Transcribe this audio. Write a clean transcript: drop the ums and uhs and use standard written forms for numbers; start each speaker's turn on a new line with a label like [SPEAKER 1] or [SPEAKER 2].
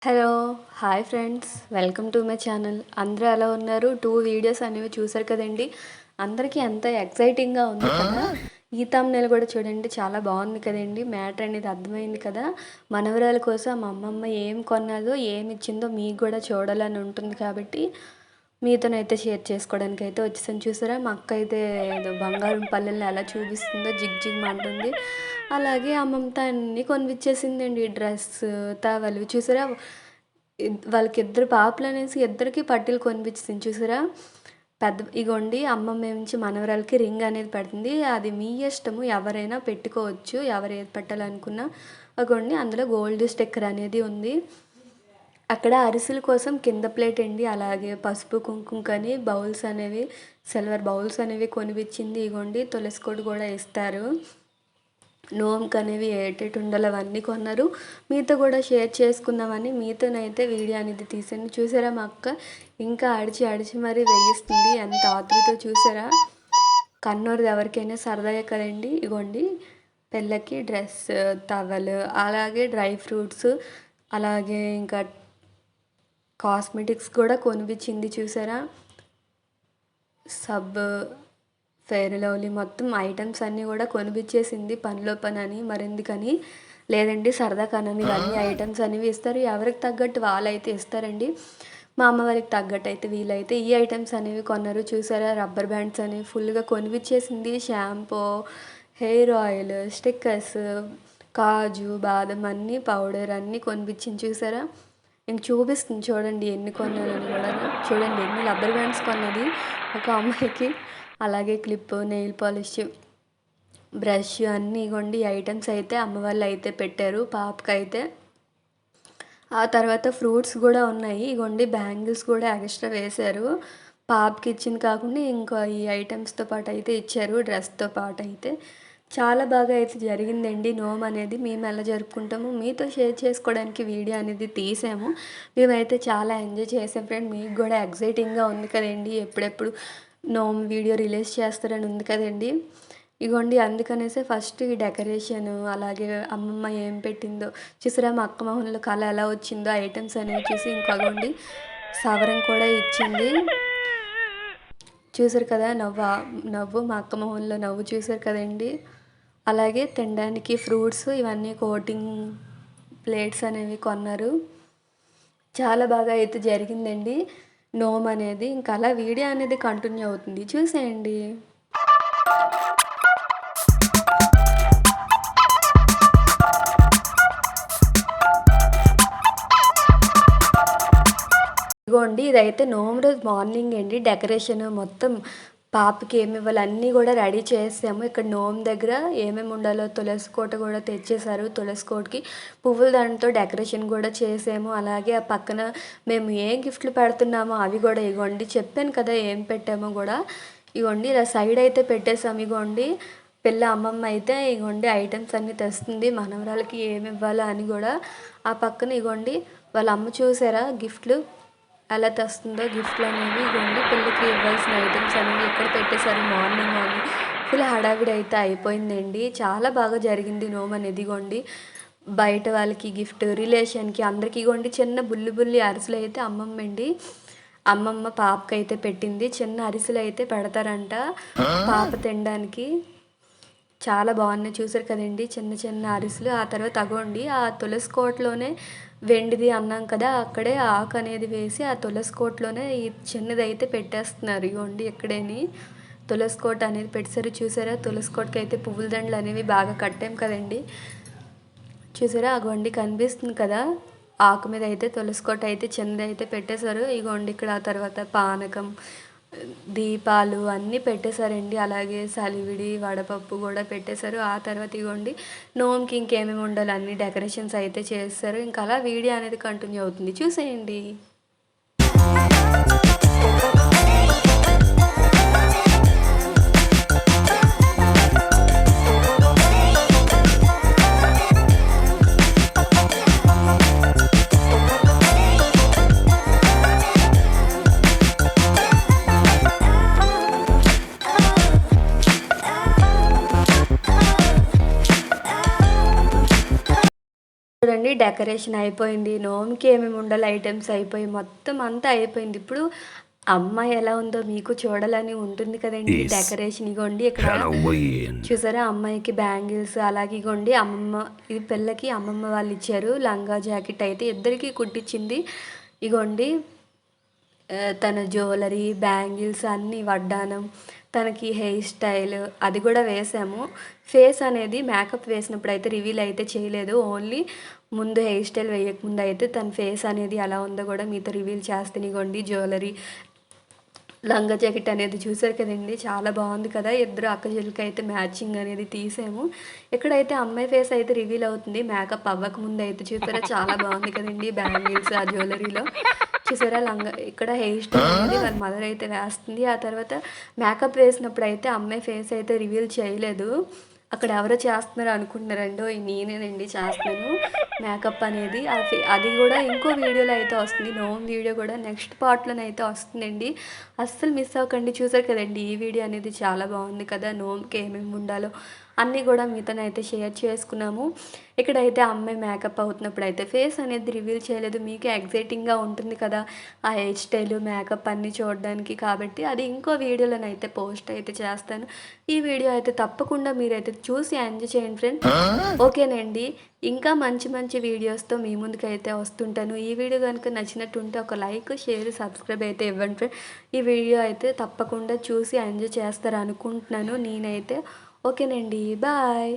[SPEAKER 1] Hello! Hi friends. Welcome to my channel. అందరూ ఎలా ఉన్నారు? 2 వీడియోస్ అనేవి చూసారు కదండీ! అందరికీ ఎంత ఎక్సైటింగ్‌గా ఉంది కదా! ఈ థంబ్‌నెయిల్ కూడా చూడండి చాలా బాగుంది కదండీ! మ్యాటర్ అనేది అర్థమైంది కదా! మనవరాల కోసం అమ్మమ్మ ఏం కొన్నదో, ఏమిచ్చిందో మీకు కూడా చూడాలని ఉంటుంది కాబట్టి మీతోనైతే షేర్ చేసుకోవడానికైతే వచ్చేసాను. చూసారా మా అక్క అయితే ఏదో బంగారం పల్లెల్ని ఎలా చూపిస్తుందో జిగ్ జిగ్‌మంటుంది. అలాగే అమ్మమ్మతో అన్నీ కొనిపించేసిందండి. డ్రెస్సు, టవలు చూసారా వాళ్ళకిద్దరు పాపలనేసి ఇద్దరికీ పట్టీలు కొనిపించేసింది చూసారా? ఇగోండి అమ్మమ్మ నుంచి మనవరాలకి రింగ్ అనేది పెడుతుంది. అది మీ ఇష్టము. ఎవరైనా పెట్టుకోవచ్చు. ఎవరు ఏది పెట్టాలనుకున్నా. అగోండి అందులో గోల్డ్ స్టిక్కర్ అనేది ఉంది. అక్కడ అరిసెల కోసం కింద ప్లేట్ అండి. అలాగే పసుపు, కుంకుమకని బౌల్స్ అనేవి సిల్వర్ బౌల్స్ అనేవి కొనిపించింది. ఇగోండి తులసి కోట కూడా ఇస్తారు. నోముకనేవి ఏటేటి ఉండాలో అవన్నీ కొన్నారు. మీతో కూడా షేర్ చేసుకుందామని మీతోనైతే వీడియో అనేది తీసాను. చూసారా మా అక్క ఇంకా అడిచి మరీ వేయిస్తుంది. ఎంత ఆతృతో చూసారా? కన్నూరుది ఎవరికైనా సరదాగా కదండి. ఇగోండి పిల్లకి డ్రెస్, టవల్, అలాగే డ్రై ఫ్రూట్స్, అలాగే ఇంకా కాస్మెటిక్స్ కూడా కొనిపించింది చూసారా? సబ్, ఫెయిర్ లవ్లీ మొత్తం ఐటమ్స్ అన్నీ కూడా కొనిపించేసింది. పనిలో పని అని మరెందుకని లేదండి సరదా కనని ఇవన్నీ ఐటమ్స్ అనేవి ఇస్తారు. ఎవరికి తగ్గట్టు వాళ్ళైతే ఇస్తారండి. మా అమ్మ వారికి తగ్గట్టు అయితే వీళ్ళైతే ఈ ఐటమ్స్ అనేవి కొన్నారు. చూసారా రబ్బర్ బ్యాండ్స్ అనేవి ఫుల్గా కొనిపించేసింది. షాంపూ, హెయిర్ ఆయిల్, స్టిక్కర్స్, కాజు, బాదం అన్నీ పౌడర్ అన్నీ కొనిపించింది చూసారా? ఇంక చూపిస్తుంది చూడండి ఎన్ని కొన్నానని కూడా. చూడండి ఎన్ని రబ్బర్ బ్యాండ్స్ కొన్నది ఒక అమ్మాయికి. అలాగే క్లిప్, నెయిల్ పాలిష్, బ్రష్ అన్నీ ఇగోండి ఐటమ్స్ అయితే అమ్మ వాళ్ళు అయితే పెట్టారు పాపకైతే. ఆ తర్వాత ఫ్రూట్స్ కూడా ఉన్నాయి. ఇగోండి బ్యాంగిల్స్ కూడా ఎక్స్ట్రా వేశారు. పాపకి ఇచ్చింది కాకుండా ఇంకా ఈ ఐటమ్స్తో పాటు అయితే ఇచ్చారు డ్రెస్తో పాటు అయితే. చాలా బాగా అయితే జరిగిందండి నోము అనేది. మేము ఎలా జరుపుకుంటాము మీతో షేర్ చేసుకోవడానికి వీడియో అనేది తీసాము. మేమైతే చాలా ఎంజాయ్ చేసాం ఫ్రెండ్. మీకు కూడా ఎక్సైటింగ్గా ఉంది కదండి. ఎప్పుడెప్పుడు నోము వీడియో రిలీజ్ చేస్తారని ఉంది కదండి. ఇగోండి అందుకనేసే ఫస్ట్ ఈ డెకరేషన్, అలాగే అమ్మమ్మ ఏం పెట్టిందో చూసారా మా అక్క మొహంలో కళ ఎలా వచ్చిందో ఐటమ్స్ అనేవి చూసి. ఇంకోగోండి సవరం కూడా ఇచ్చింది. చూసారు కదా నవ్వు మా అక్క మొహంలో నవ్వు చూసారు కదండి. అలాగే తినడానికి ఫ్రూట్స్ ఇవన్నీ కోటింగ్ ప్లేట్స్ అనేవి కొన్నారు. చాలా బాగా అయితే జరిగిందండి నోము అనేది. ఇంకా అలా వీడియో అనేది కంటిన్యూ అవుతుంది చూసేయండి. ఇదిగోండి ఇదైతే నోము రోజు మార్నింగ్ అండి. డెకరేషన్ మొత్తం పాపకి ఏమి ఇవ్వాలి అన్నీ కూడా రెడీ చేసాము. ఇక్కడ నోము దగ్గర ఏమేమి ఉండాలో తులసి కోట కూడా తెచ్చేసారు. తులసి కోటకి పువ్వుల దానితో డెకరేషన్ కూడా చేసాము. అలాగే ఆ పక్కన మేము ఏ గిఫ్ట్లు పెడుతున్నామో అవి కూడా ఇగోండి చెప్పాను కదా ఏం పెట్టామో కూడా. ఇగోండి ఇలా సైడ్ అయితే పెట్టేసాము. ఇగోండి పిల్ల అమ్మమ్మ అయితే ఇగోండి ఐటమ్స్ అన్నీ తెస్తుంది మనవరాలకి ఏమి ఇవ్వాలో అని కూడా. ఆ పక్కన ఇగోండి వాళ్ళ అమ్మ చూసారా గిఫ్ట్లు ఎలా తెస్తుందో గిఫ్ట్లు అనేవి. ఇగోండి పిల్లకి ఇవ్వాల్సిన ఐటమ్స్ అనేవి ఇక్కడ పెట్టేశారు. మార్నింగ్ ఫుల్ హడావిడి అయితే అయిపోయిందండి. చాలా బాగా జరిగింది నోము అనేది. ఇగోండి బయట వాళ్ళకి గిఫ్ట్, రిలేషన్కి అందరికీ ఇగోండి చిన్న బుల్లి అరిసెలు అయితే అమ్మమ్మ పాపకైతే పెట్టింది. చిన్న అరిసెలు అయితే పెడతారంట పాప తినడానికి. చాలా బాగున్నాయి చూసారు కదండి చిన్న అరిసెలు. ఆ తర్వాత అగోండి ఆ తులసి కోటలోనే వెండిది అన్నాం కదా అక్కడే ఆకు అనేది వేసి ఆ తులసి కోటలోనే ఈ చిన్నది అయితే పెట్టేస్తున్నారు. ఇగోండి ఇక్కడేని తులసి కోట అనేది పెట్టారు చూసారా? తులసి కోటకి అయితే పువ్వుల దండలు అనేవి బాగా కట్టాం కదండి. చూసారా అగోండి కనిపిస్తుంది కదా ఆకు మీద అయితే తులసి కోట అయితే చిన్నది అయితే పెట్టేశారు. ఇగోండి ఇక్కడ ఆ తర్వాత పానకం, దీపాలు అన్నీ పెట్టేశారండి. అలాగే సలివిడి, వడపప్పు కూడా పెట్టేశారు. ఆ తర్వాత ఇగోండి నోమ్కి ఇంకేమేమి ఉండాలి అన్ని డెకరేషన్స్ అయితే చేస్తారు. ఇంకా అలా వీడియో అనేది కంటిన్యూ అవుతుంది చూసేయండి. చూడండి డెకరేషన్ అయిపోయింది. నోముకి ఏమేమి ఉండాలో ఐటెమ్స్ అయిపోయి మొత్తం అంతా అయిపోయింది. ఇప్పుడు అమ్మాయి ఎలా ఉందో మీకు చూడాలని ఉంటుంది కదండీ!
[SPEAKER 2] Is
[SPEAKER 1] డెకరేషన్ ఇగోండి ఇక్కడ
[SPEAKER 2] Halloween.
[SPEAKER 1] చూసారా అమ్మాయికి బ్యాంగిల్స్ అలాగే ఇగోండి అమ్మమ్మ ఇది పిల్లకి అమ్మమ్మ వాళ్ళు ఇచ్చారు. లంగా జాకెట్ అయితే ఇద్దరికీ కుట్టించింది. ఇగోండి తన జ్యువెలరీ, బ్యాంగిల్స్ అన్నీ వడ్డానం, తనకి హెయిర్ స్టైల్ అది కూడా వేసాము. ఫేస్ అనేది మేకప్ వేసినప్పుడు అయితే రివీల్ అయితే చేయలేదు. ఓన్లీ ముందు హెయిర్ స్టైల్ వేయకముందు అయితే తన ఫేస్ అనేది ఎలా ఉందో కూడా మీతో రివీల్ చేస్తాను. ఇగోండి జ్యువెలరీ, లంగా జాకెట్ అనేది చూసారు కదండి, చాలా బాగుంది కదా. ఇద్దరు అక్క చెల్లికి అయితే మ్యాచింగ్ అనేది తీసాము. ఇక్కడైతే అమ్మాయి ఫేస్ అయితే రివీల్ అవుతుంది మేకప్ అవ్వకముందు అయితే. చూసారా చాలా బాగుంది కదండి బ్యాంగిల్స్ ఆ జ్యువెలరీలో. చూసారా లంగా ఇక్కడ హెయిర్ స్టైల్ అనేది వాళ్ళ మదర్ అయితే వేస్తుంది. ఆ తర్వాత మేకప్ వేసినప్పుడు అయితే అమ్మాయి ఫేస్ అయితే రివీల్ చేయలేదు. అక్కడ ఎవరో చేస్తున్నారు అనుకుంటున్నారండో నేనేనండి చేస్తున్నాను మేకప్ అనేది. అది కూడా ఇంకో వీడియోలో అయితే వస్తుంది. నోమ్ వీడియో కూడా నెక్స్ట్ పార్ట్లోనైతే వస్తుందండి. అస్సలు మిస్ అవ్వకండి. చూసారు కదండి ఈ వీడియో అనేది చాలా బాగుంది కదా. నోమ్కి ఏమేమి ఉండాలో అన్నీ కూడా మీతోనైతే షేర్ చేసుకున్నాము. ఇక్కడైతే అమ్మాయి మేకప్ అవుతున్నప్పుడు అయితే ఫేస్ అనేది రివీల్ చేయలేదు. మీకు ఎగ్జైటింగ్గా ఉంటుంది కదా ఆ హెయిర్ స్టైల్ మేకప్ అన్నీ చూడడానికి. కాబట్టి అది ఇంకో వీడియోలోనైతే పోస్ట్ అయితే చేస్తాను. ఈ వీడియో అయితే తప్పకుండా మీరైతే చూసి ఎంజాయ్ చేయండి ఫ్రెండ్స్. ఓకేనండి, ఇంకా మంచి మంచి వీడియోస్తో మీ ముందుకైతే వస్తుంటాను. ఈ వీడియో కనుక నచ్చినట్టుంటే ఒక లైక్, షేర్, సబ్స్క్రైబ్ అయితే ఇవ్వండి ఫ్రెండ్. ఈ వీడియో అయితే తప్పకుండా చూసి ఎంజాయ్ చేస్తారు అనుకుంటున్నాను నేనైతే. ఓకేనండి, బాయ్.